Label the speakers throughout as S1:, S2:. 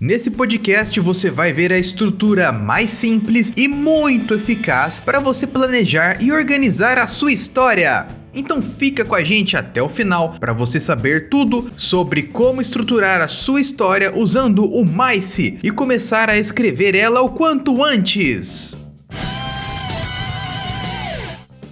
S1: Nesse podcast você vai ver a estrutura mais simples e muito eficaz para você planejar e organizar a sua história. Então fica com a gente até o final para você saber tudo sobre como estruturar a sua história usando o Mice e começar a escrever ela o quanto antes.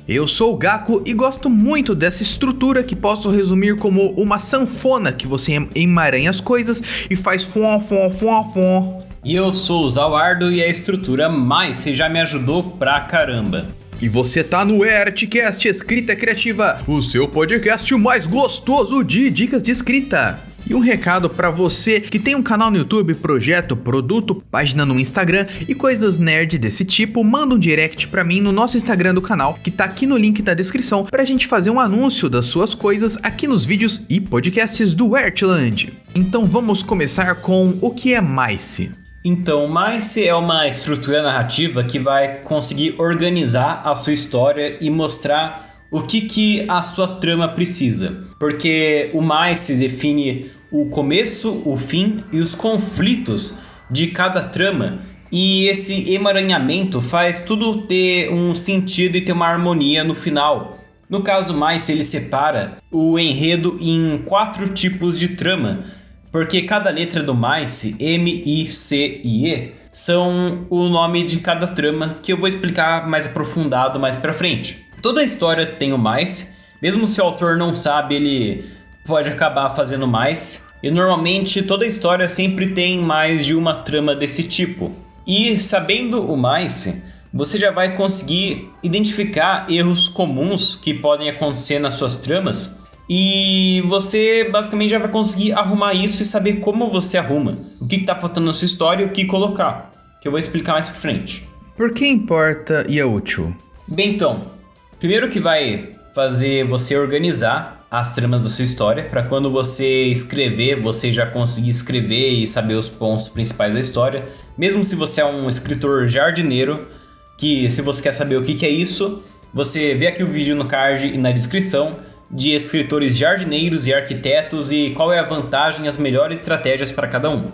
S1: Eu sou o Gaku e gosto muito dessa estrutura que posso resumir como uma sanfona que você emaranha as coisas e faz fom, fom, fom, fom.
S2: E eu sou o Zawardo e a estrutura Mice já me ajudou pra caramba.
S1: E você tá no Artcast Escrita Criativa, o seu podcast mais gostoso de dicas de escrita. E um recado pra você que tem um canal no YouTube, projeto, produto, página no Instagram e coisas nerd desse tipo, manda um direct pra mim no nosso Instagram do canal, que tá aqui no link da descrição, pra gente fazer um anúncio das suas coisas aqui nos vídeos e podcasts do Artland. Então vamos começar com o que é Mice.
S2: Então, Mice é uma estrutura narrativa que vai conseguir organizar a sua história e mostrar o que a sua trama precisa. Porque o Mice define o começo, o fim e os conflitos de cada trama. E esse emaranhamento faz tudo ter um sentido e ter uma harmonia no final. No caso, Mice ele separa o enredo em 4 tipos de trama. Porque cada letra do Mice, M, I, C e E, são o nome de cada trama que eu vou explicar mais aprofundado mais pra frente. Toda a história tem o Mice, mesmo se o autor não sabe, ele pode acabar fazendo mais. E normalmente toda a história sempre tem mais de uma trama desse tipo. E sabendo o Mice, você já vai conseguir identificar erros comuns que podem acontecer nas suas tramas. E você basicamente já vai conseguir arrumar isso e saber como você arruma. O que está faltando na sua história e o que colocar. Que eu vou explicar mais pra frente.
S1: Por que importa e é útil?
S2: Bem, então, primeiro que vai fazer você organizar as tramas da sua história, para quando você escrever, você já conseguir escrever e saber os pontos principais da história. Mesmo se você é um escritor jardineiro, que se você quer saber o que é isso, você vê aqui o vídeo no card e na descrição de escritores jardineiros e arquitetos e qual é a vantagem e as melhores estratégias para cada um.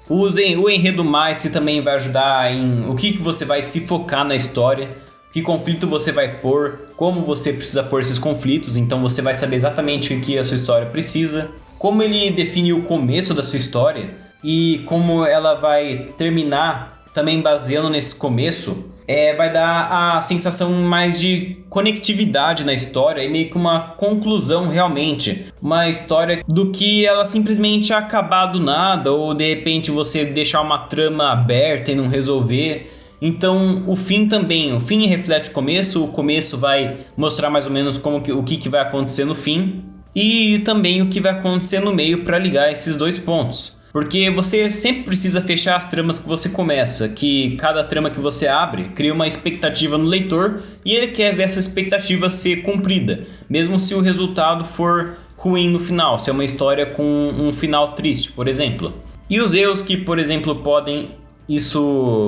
S2: Usem o enredo Mice também vai ajudar em o que você vai se focar na história, que conflito você vai pôr, como você precisa pôr esses conflitos, então você vai saber exatamente o que a sua história precisa, como ele define o começo da sua história e como ela vai terminar também baseando nesse começo, vai dar a sensação mais de conectividade na história e meio que uma conclusão realmente, uma história do que ela simplesmente acabar do nada ou de repente você deixar uma trama aberta e não resolver. Então o fim também, o fim reflete o começo vai mostrar mais ou menos o que vai acontecer no fim e também o que vai acontecer no meio para ligar esses dois pontos. Porque você sempre precisa fechar as tramas que você começa, que cada trama que você abre cria uma expectativa no leitor e ele quer ver essa expectativa ser cumprida, mesmo se o resultado for ruim no final, se é uma história com um final triste, por exemplo. E os erros que, por exemplo,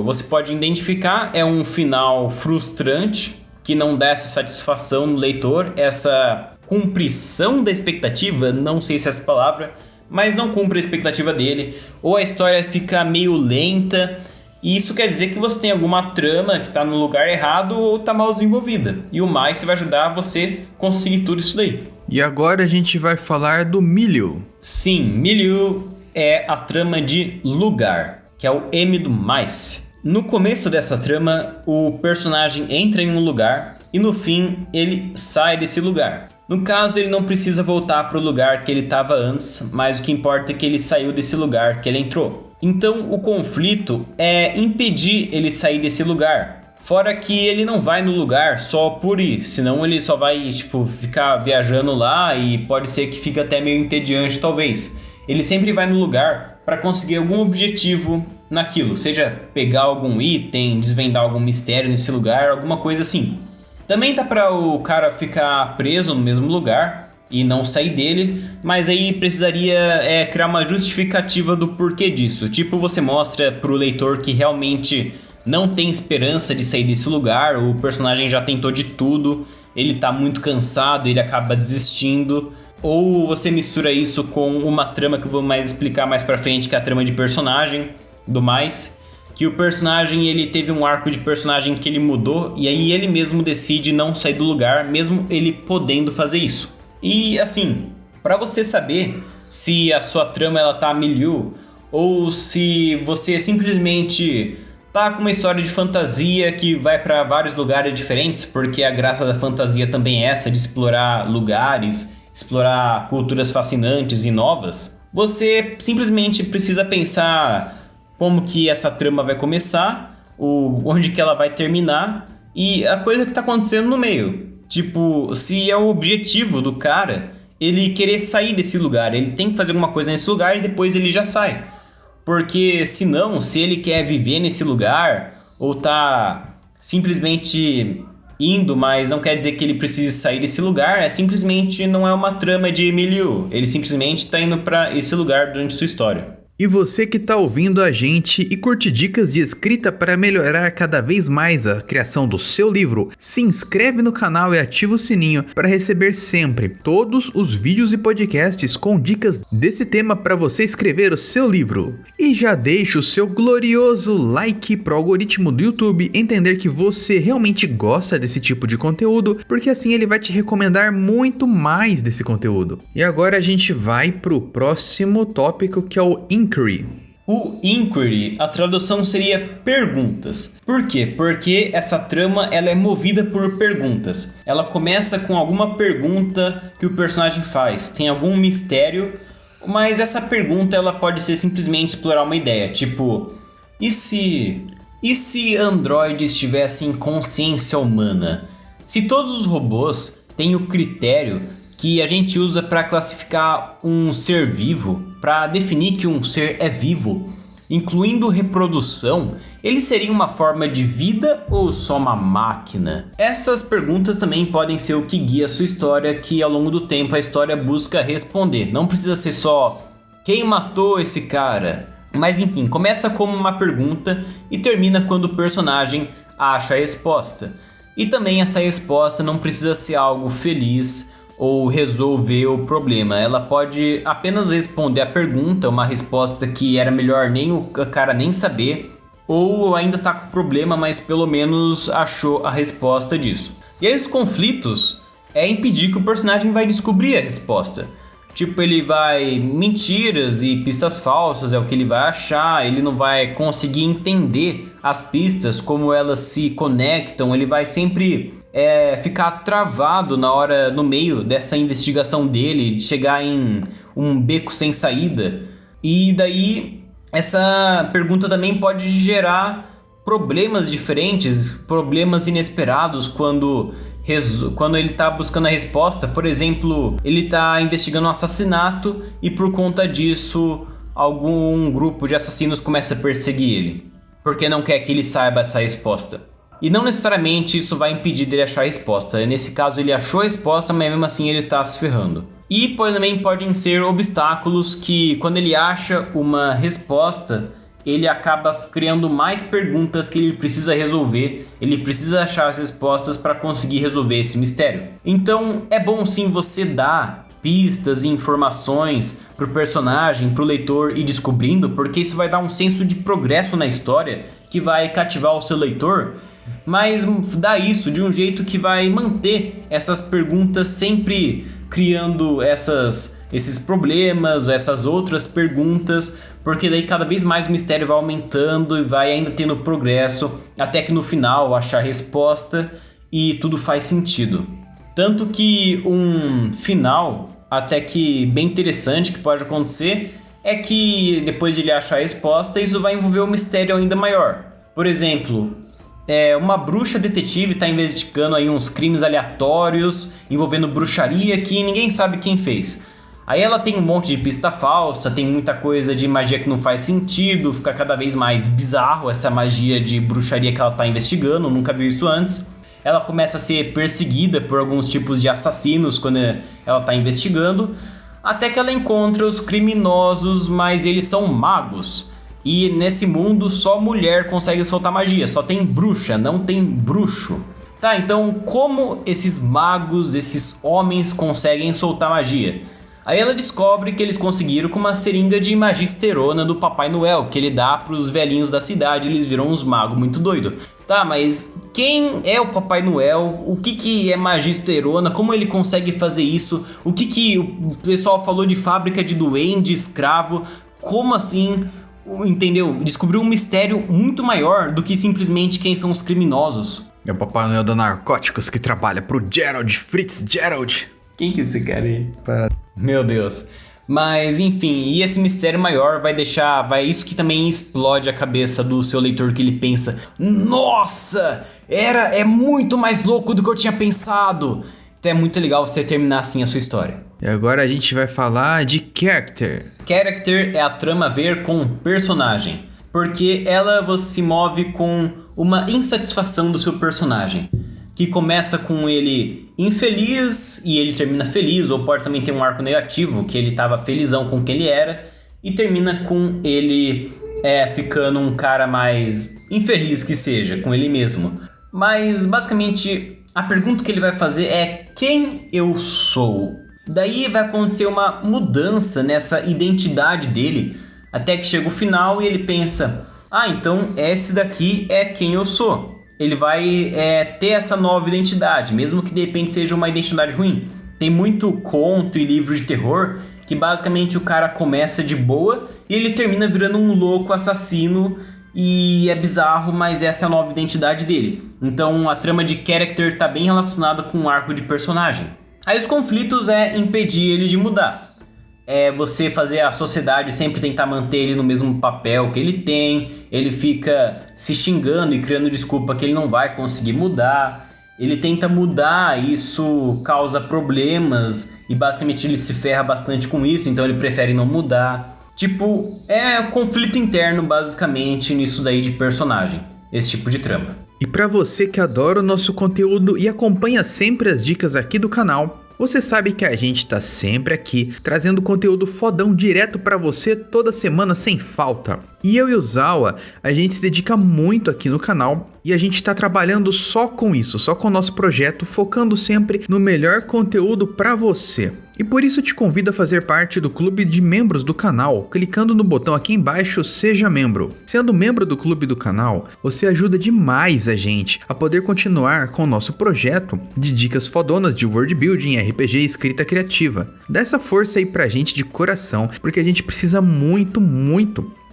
S2: você pode identificar é um final frustrante, que não dá essa satisfação no leitor, essa cumprição da expectativa, não sei se é essa palavra, mas não cumpre a expectativa dele, ou a história fica meio lenta, e isso quer dizer que você tem alguma trama que está no lugar errado ou está mal desenvolvida. E o Mice vai ajudar você a conseguir tudo isso daí.
S1: E agora a gente vai falar do Milieu.
S2: Sim, Milieu é a trama de lugar, que é o M do Mice. No começo dessa trama, o personagem entra em um lugar e no fim ele sai desse lugar. No caso, ele não precisa voltar para o lugar que ele estava antes, mas o que importa é que ele saiu desse lugar que ele entrou. Então, o conflito é impedir ele sair desse lugar. Fora que ele não vai no lugar só por ir, senão ele só vai ficar viajando lá e pode ser que fique até meio entediante talvez. Ele sempre vai no lugar para conseguir algum objetivo naquilo, seja pegar algum item, desvendar algum mistério nesse lugar, alguma coisa assim. Também tá para o cara ficar preso no mesmo lugar e não sair dele, mas aí precisaria criar uma justificativa do porquê disso. Tipo, você mostra pro leitor que realmente não tem esperança de sair desse lugar, o personagem já tentou de tudo, ele tá muito cansado, ele acaba desistindo. Ou você mistura isso com uma trama que eu vou explicar mais pra frente, que é a trama de personagem. do mais, que o personagem ele teve um arco de personagem que ele mudou e aí ele mesmo decide não sair do lugar, mesmo ele podendo fazer isso. E assim, para você saber se a sua trama ela tá a milhão ou se você simplesmente tá com uma história de fantasia que vai para vários lugares diferentes, porque a graça da fantasia também é essa de explorar lugares, explorar culturas fascinantes e novas, você simplesmente precisa pensar como que essa trama vai começar, onde que ela vai terminar e a coisa que tá acontecendo no meio. Tipo, se é o objetivo do cara ele querer sair desse lugar, ele tem que fazer alguma coisa nesse lugar e depois ele já sai. Porque senão, se ele quer viver nesse lugar ou tá simplesmente indo, mas não quer dizer que ele precise sair desse lugar, simplesmente não é uma trama de Emilio, ele simplesmente tá indo pra esse lugar durante sua história.
S1: E você que está ouvindo a gente e curte dicas de escrita para melhorar cada vez mais a criação do seu livro, se inscreve no canal e ativa o sininho para receber sempre todos os vídeos e podcasts com dicas desse tema para você escrever o seu livro. E já deixa o seu glorioso like para o algoritmo do YouTube entender que você realmente gosta desse tipo de conteúdo, porque assim ele vai te recomendar muito mais desse conteúdo. E agora a gente vai para o próximo tópico, que é o Inquiry.
S2: O Inquiry, a tradução seria perguntas. Por quê? Porque essa trama ela é movida por perguntas. Ela começa com alguma pergunta que o personagem faz, tem algum mistério, mas essa pergunta ela pode ser simplesmente explorar uma ideia, tipo, e se androides tivessem consciência humana? Se todos os robôs têm o critério que a gente usa para classificar um ser vivo, para definir que um ser é vivo, incluindo reprodução, ele seria uma forma de vida ou só uma máquina? Essas perguntas também podem ser o que guia a sua história, que ao longo do tempo a história busca responder. Não precisa ser só quem matou esse cara, mas enfim, começa como uma pergunta e termina quando o personagem acha a resposta. E também essa resposta não precisa ser algo feliz ou resolver o problema. Ela pode apenas responder a pergunta, uma resposta que era melhor nem o cara nem saber, ou ainda tá com problema, mas pelo menos achou a resposta disso. E aí os conflitos é impedir que o personagem vai descobrir a resposta. Tipo, ele vai... mentiras e pistas falsas é o que ele vai achar, ele não vai conseguir entender as pistas, como elas se conectam, ele vai sempre ficar travado no meio dessa investigação dele, de chegar em um beco sem saída. E daí, essa pergunta também pode gerar problemas diferentes, problemas inesperados quando ele está buscando a resposta. Por exemplo, ele está investigando um assassinato e por conta disso algum grupo de assassinos começa a perseguir ele, porque não quer que ele saiba essa resposta. E não necessariamente isso vai impedir dele achar a resposta. Nesse caso ele achou a resposta, mas mesmo assim ele está se ferrando. E também podem ser obstáculos que quando ele acha uma resposta, ele acaba criando mais perguntas que ele precisa resolver. Ele precisa achar as respostas para conseguir resolver esse mistério. Então é bom sim você dar pistas e informações pro personagem, pro leitor ir descobrindo, porque isso vai dar um senso de progresso na história que vai cativar o seu leitor, mas dá isso de um jeito que vai manter essas perguntas sempre criando esses problemas, essas outras perguntas, porque daí cada vez mais o mistério vai aumentando e vai ainda tendo progresso, até que no final achar a resposta e tudo faz sentido. Tanto que um final até que bem interessante que pode acontecer é que depois de ele achar a resposta, isso vai envolver um mistério ainda maior. Por exemplo, uma bruxa detetive está investigando aí uns crimes aleatórios envolvendo bruxaria que ninguém sabe quem fez. Aí ela tem um monte de pista falsa, tem muita coisa de magia que não faz sentido, fica cada vez mais bizarro essa magia de bruxaria que ela está investigando, nunca viu isso antes. Ela começa a ser perseguida por alguns tipos de assassinos quando ela está investigando, até que ela encontra os criminosos, mas eles são magos. E nesse mundo só mulher consegue soltar magia, só tem bruxa, não tem bruxo. Tá, então como esses magos, esses homens conseguem soltar magia? Aí ela descobre que eles conseguiram com uma seringa de magisterona do Papai Noel, que ele dá pros velhinhos da cidade, eles viram uns magos muito doidos. Tá, mas quem é o Papai Noel? O que é magisterona? Como ele consegue fazer isso? O que o pessoal falou de fábrica de duende, escravo? Como assim? Entendeu? Descobriu um mistério muito maior do que simplesmente quem são os criminosos.
S1: É o Papai Noel da Narcóticos que trabalha pro Gerald Fitzgerald.
S2: Quem que é esse cara aí? Meu Deus. Mas enfim, e esse mistério maior vai isso que também explode a cabeça do seu leitor, que ele pensa: nossa, é muito mais louco do que eu tinha pensado. Então é muito legal você terminar assim a sua história.
S1: E agora a gente vai falar de character.
S2: Character é a trama a ver com personagem, porque você se move com uma insatisfação do seu personagem, que começa com ele infeliz e ele termina feliz, ou pode também ter um arco negativo, que ele tava felizão com quem ele era, e termina com ele ficando um cara mais infeliz que seja, com ele mesmo. Mas basicamente a pergunta que ele vai fazer é: quem eu sou? Daí vai acontecer uma mudança nessa identidade dele, até que chega o final e ele pensa: então esse daqui é quem eu sou. Ele vai ter essa nova identidade, mesmo que de repente seja uma identidade ruim. Tem muito conto e livro de terror que basicamente o cara começa de boa e ele termina virando um louco assassino, e é bizarro, mas essa é a nova identidade dele. Então a trama de character tá bem relacionada com o arco de personagem. Aí os conflitos é impedir ele de mudar. É você fazer a sociedade sempre tentar manter ele no mesmo papel que ele tem. Ele fica se xingando e criando desculpa que ele não vai conseguir mudar. Ele tenta mudar, isso causa problemas e basicamente ele se ferra bastante com isso, então ele prefere não mudar. Tipo, é conflito interno basicamente nisso daí de personagem, esse tipo de trama.
S1: E para você que adora o nosso conteúdo e acompanha sempre as dicas aqui do canal, você sabe que a gente tá sempre aqui trazendo conteúdo fodão direto para você toda semana sem falta. E eu e o Zawa, a gente se dedica muito aqui no canal e a gente tá trabalhando só com isso, só com o nosso projeto, focando sempre no melhor conteúdo para você. E por isso eu te convido a fazer parte do clube de membros do canal, clicando no botão aqui embaixo Seja Membro. Sendo membro do clube do canal, você ajuda demais a gente a poder continuar com o nosso projeto de dicas fodonas de world building, RPG e escrita criativa. Dá essa força aí pra gente de coração, porque a gente precisa muito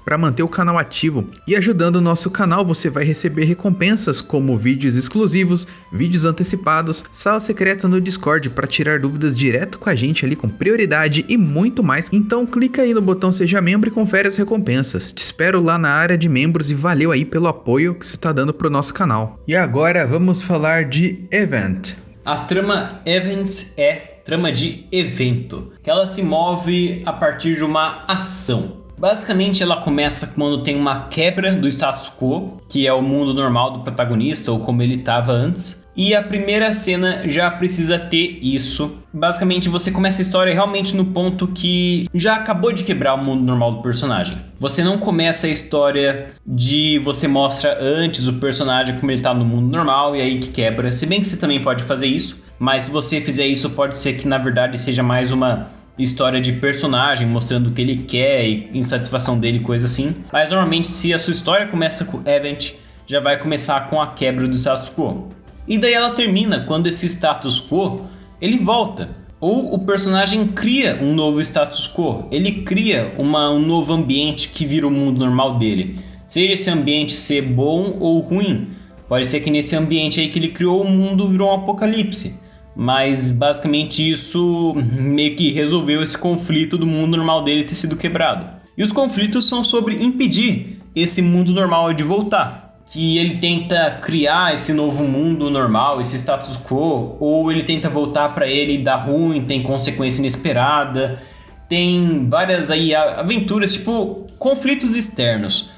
S1: para manter o canal ativo. E ajudando o nosso canal, você vai receber recompensas como vídeos exclusivos, vídeos antecipados, sala secreta no Discord para tirar dúvidas direto com a gente ali com prioridade e muito mais. Então clica aí no botão Seja Membro e confere as recompensas. Te espero lá na área de membros e valeu aí pelo apoio que você está dando pro nosso canal. E agora vamos falar de Event.
S2: A trama Event é trama de evento, que ela se move a partir de uma ação. Basicamente ela começa quando tem uma quebra do status quo, que é o mundo normal do protagonista ou como ele estava antes. E a primeira cena já precisa ter isso. Basicamente você começa a história realmente no ponto que já acabou de quebrar o mundo normal do personagem. Você não começa a história de você mostra antes o personagem como ele tá no mundo normal e aí que quebra. Se bem que você também pode fazer isso, mas se você fizer isso pode ser que na verdade seja mais uma história de personagem, mostrando o que ele quer e insatisfação dele, coisa assim. Mas normalmente se a sua história começa com Event, já vai começar com a quebra do status quo. E daí ela termina quando esse status quo, ele volta. Ou o personagem cria um novo status quo, ele cria um novo ambiente que vira o mundo normal dele. Seja esse ambiente ser bom ou ruim, pode ser que nesse ambiente aí que ele criou o mundo virou um apocalipse. Mas basicamente isso meio que resolveu esse conflito do mundo normal dele ter sido quebrado. E os conflitos são sobre impedir esse mundo normal de voltar. Que ele tenta criar esse novo mundo normal, esse status quo, ou ele tenta voltar para ele e dá ruim, tem consequência inesperada. Tem várias aí aventuras, tipo conflitos externos.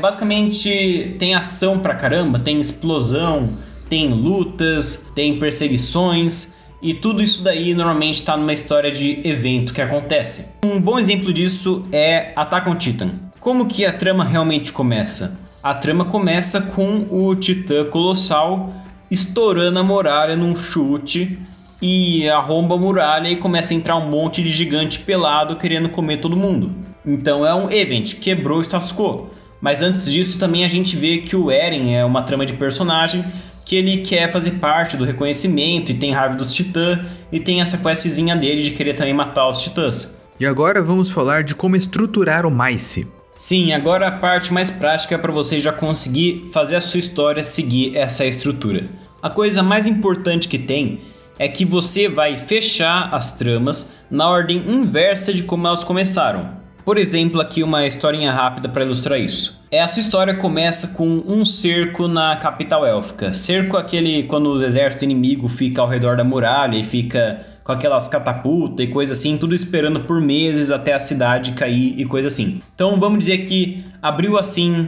S2: Basicamente tem ação pra caramba, tem explosão, tem lutas, tem perseguições e tudo isso daí normalmente está numa história de evento que acontece. Um bom exemplo disso é Attack on Titan. Como que a trama realmente começa? A trama começa com o Titã Colossal estourando a muralha num chute e arromba a muralha e começa a entrar um monte de gigante pelado querendo comer todo mundo. Então é um event, quebrou o status quo. Mas antes disso também a gente vê que o Eren é uma trama de personagem que ele quer fazer parte do reconhecimento e tem raiva dos titãs e tem essa questzinha dele de querer também matar os titãs.
S1: E agora vamos falar de como estruturar o Mice.
S2: Sim, agora a parte mais prática para você já conseguir fazer a sua história seguir essa estrutura. A coisa mais importante que tem é que você vai fechar as tramas na ordem inversa de como elas começaram. Por exemplo, aqui uma historinha rápida para ilustrar isso. Essa história começa com um cerco na capital élfica. Cerco é aquele quando o exército inimigo fica ao redor da muralha e fica com aquelas catapultas e coisa assim, tudo esperando por meses até a cidade cair e coisa assim. Então vamos dizer que abriu assim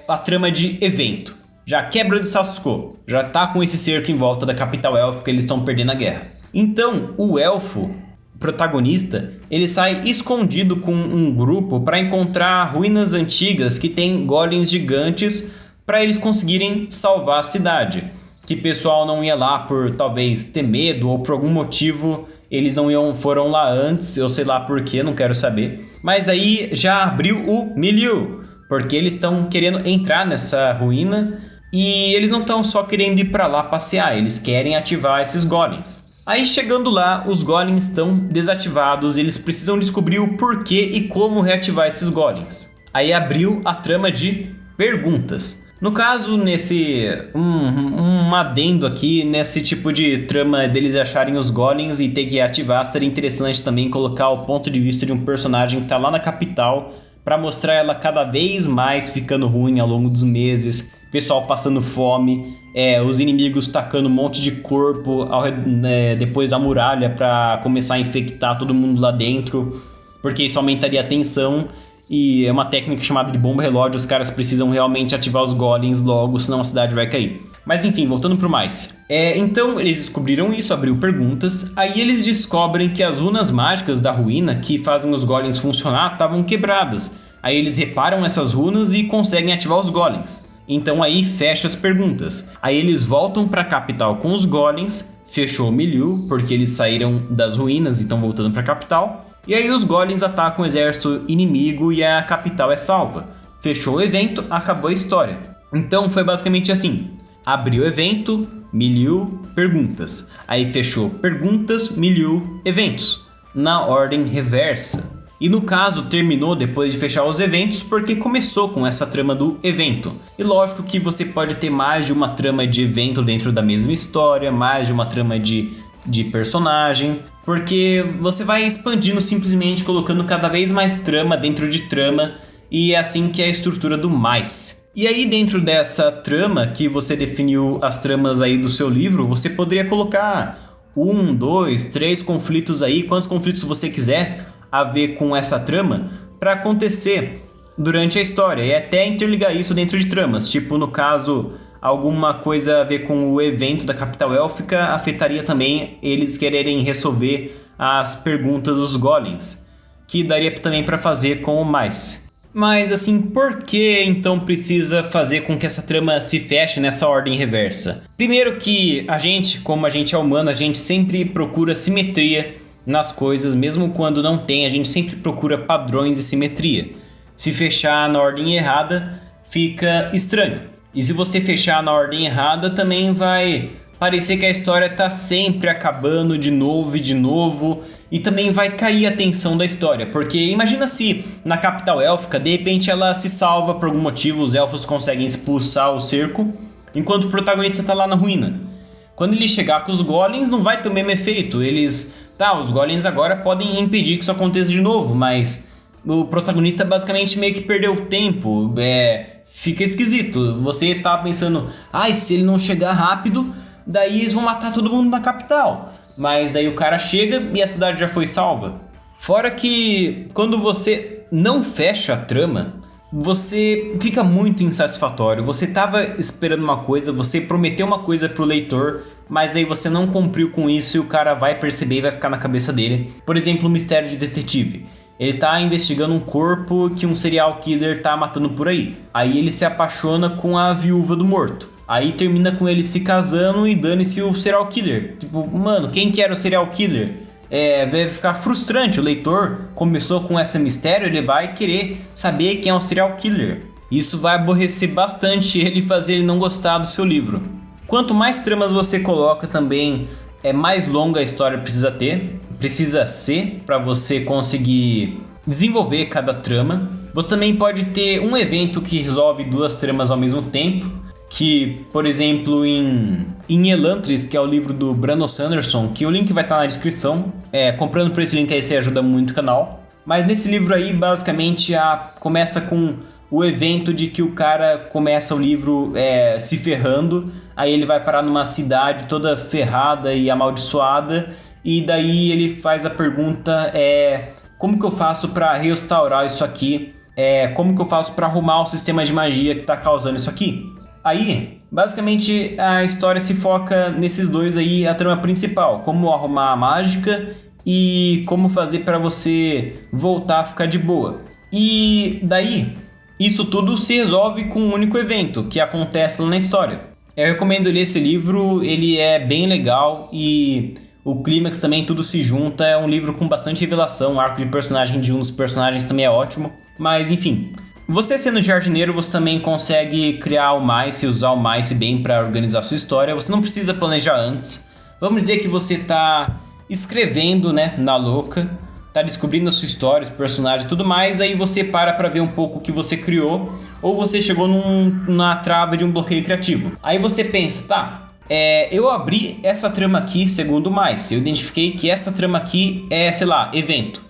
S2: a trama de evento. Já quebra do status quo, já tá com esse cerco em volta da capital élfica, eles estão perdendo a guerra. Então o elfo protagonista, ele sai escondido com um grupo para encontrar ruínas antigas que tem golems gigantes para eles conseguirem salvar a cidade. Que o pessoal não ia lá por talvez ter medo ou por algum motivo eles não foram lá antes, eu sei lá porquê, não quero saber. Mas aí já abriu o milieu, porque eles estão querendo entrar nessa ruína e eles não estão só querendo ir para lá passear, eles querem ativar esses golems. Aí chegando lá, os golems estão desativados e eles precisam descobrir o porquê e como reativar esses golems. Aí abriu a trama de perguntas. No caso, nesse um adendo aqui, nesse tipo de trama deles acharem os golems e ter que ativar, seria interessante também colocar o ponto de vista de um personagem que tá lá na capital para mostrar ela cada vez mais ficando ruim ao longo dos meses, pessoal passando fome, os inimigos tacando um monte de corpo depois da muralha para começar a infectar todo mundo lá dentro, porque isso aumentaria a tensão. E é uma técnica chamada de bomba relógio, os caras precisam realmente ativar os golems logo, senão a cidade vai cair. Mas enfim, voltando pro mais. Então eles descobriram isso, abriu perguntas, aí eles descobrem que as runas mágicas da ruína que fazem os golems funcionar estavam quebradas. Aí eles reparam essas runas e conseguem ativar os golems. Então aí fecha as perguntas. Aí eles voltam pra capital com os golems, fechou o milieu, porque eles saíram das ruínas e estão voltando pra capital. E aí os golems atacam o exército inimigo e a capital é salva. Fechou o evento, acabou a história. Então foi basicamente assim. Abriu o evento, milieu, perguntas. Aí fechou perguntas, milieu, eventos. Na ordem reversa. E no caso terminou depois de fechar os eventos porque começou com essa trama do evento. E lógico que você pode ter mais de uma trama de evento dentro da mesma história, mais de uma trama de personagem, porque você vai expandindo simplesmente colocando cada vez mais trama dentro de trama, e é assim que é a estrutura do mais. E aí dentro dessa trama que você definiu as tramas aí do seu livro, você poderia colocar 1, 2, 3 conflitos aí, quantos conflitos você quiser a ver com essa trama para acontecer durante a história, e até interligar isso dentro de tramas, tipo no caso alguma coisa a ver com o evento da capital élfica afetaria também eles quererem resolver as perguntas dos golems, que daria também para fazer com o mais. Mas assim, por que então precisa fazer com que essa trama se feche nessa ordem reversa? Primeiro que a gente, como a gente é humano, a gente sempre procura simetria nas coisas, mesmo quando não tem, a gente sempre procura padrões e simetria. Se fechar na ordem errada, fica estranho. E se você fechar na ordem errada, também vai parecer que a história está sempre acabando de novo e de novo. E também vai cair a tensão da história. Porque imagina se na capital élfica, de repente ela se salva por algum motivo, os elfos conseguem expulsar o cerco, enquanto o protagonista está lá na ruína. Quando ele chegar com os golems, não vai ter o mesmo efeito. Os golems agora podem impedir que isso aconteça de novo, mas o protagonista basicamente meio que perdeu tempo. Fica esquisito. Você tá pensando, se ele não chegar rápido, daí eles vão matar todo mundo na capital. Mas daí o cara chega e a cidade já foi salva. Fora que quando você não fecha a trama, você fica muito insatisfatório. Você tava esperando uma coisa, você prometeu uma coisa pro leitor, mas aí você não cumpriu com isso e o cara vai perceber e vai ficar na cabeça dele. Por exemplo, o mistério de detetive. Ele tá investigando um corpo que um serial killer tá matando por aí. Aí ele se apaixona com a viúva do morto. Aí termina com ele se casando e dane-se o serial killer. Tipo, mano, quem que era o serial killer? Vai ficar frustrante. O leitor começou com esse mistério, ele vai querer saber quem é o serial killer. Isso vai aborrecer bastante ele, fazer ele não gostar do seu livro. Quanto mais tramas você coloca também, mais longa a história precisa ser para você conseguir desenvolver cada trama. Você também pode ter um evento que resolve 2 tramas ao mesmo tempo, que, por exemplo, em Elantris, que é o livro do Brandon Sanderson, que o link vai estar na descrição. Comprando por esse link aí você ajuda muito o canal. Mas nesse livro aí, basicamente, começa com o evento de que o cara começa o livro se ferrando, aí ele vai parar numa cidade toda ferrada e amaldiçoada, e daí ele faz a pergunta, como que eu faço para restaurar isso aqui? Como que eu faço para arrumar o sistema de magia que está causando isso aqui? Aí, basicamente, a história se foca nesses 2 aí, a trama principal, como arrumar a mágica e como fazer para você voltar a ficar de boa. E daí, isso tudo se resolve com um único evento que acontece lá na história. Eu recomendo ler esse livro, ele é bem legal e o clímax também tudo se junta. É um livro com bastante revelação, o arco de personagem de um dos personagens também é ótimo. Mas enfim, você sendo jardineiro, você também consegue criar o Mice e usar o Mice bem para organizar sua história. Você não precisa planejar antes. Vamos dizer que você está escrevendo, né, na louca, tá descobrindo a sua história, os personagens e tudo mais, aí você para ver um pouco o que você criou, ou você chegou na trava de um bloqueio criativo. Aí você pensa, tá, eu abri essa trama aqui segundo o Mice, eu identifiquei que essa trama aqui é, sei lá, evento.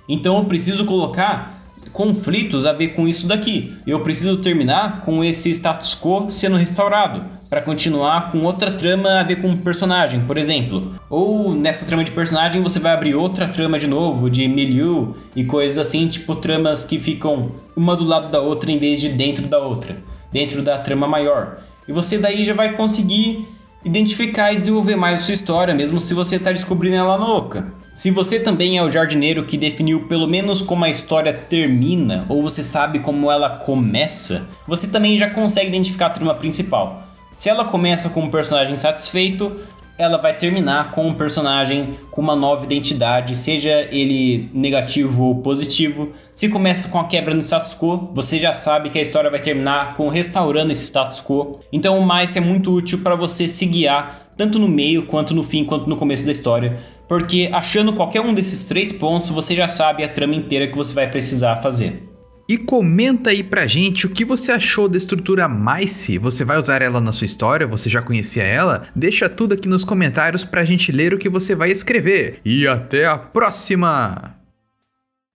S2: Então eu preciso colocar conflitos a ver com isso daqui. Eu preciso terminar com esse status quo sendo restaurado, para continuar com outra trama a ver com um personagem, por exemplo. Ou nessa trama de personagem você vai abrir outra trama de novo, de milieu e coisas assim, tipo tramas que ficam uma do lado da outra em vez de dentro da outra, dentro da trama maior. E você daí já vai conseguir identificar e desenvolver mais a sua história, mesmo se você está descobrindo ela na louca. Se você também é o jardineiro que definiu pelo menos como a história termina, ou você sabe como ela começa, você também já consegue identificar a trama principal. Se ela começa com um personagem satisfeito, ela vai terminar com um personagem com uma nova identidade, seja ele negativo ou positivo. Se começa com a quebra no status quo, você já sabe que a história vai terminar com restaurando esse status quo. Então o Mice é muito útil para você se guiar, tanto no meio, quanto no fim, quanto no começo da história. Porque achando qualquer um desses 3 pontos, você já sabe a trama inteira que você vai precisar fazer.
S1: E comenta aí pra gente o que você achou da estrutura Mice. Você vai usar ela na sua história? Você já conhecia ela? Deixa tudo aqui nos comentários pra gente ler o que você vai escrever. E até a próxima!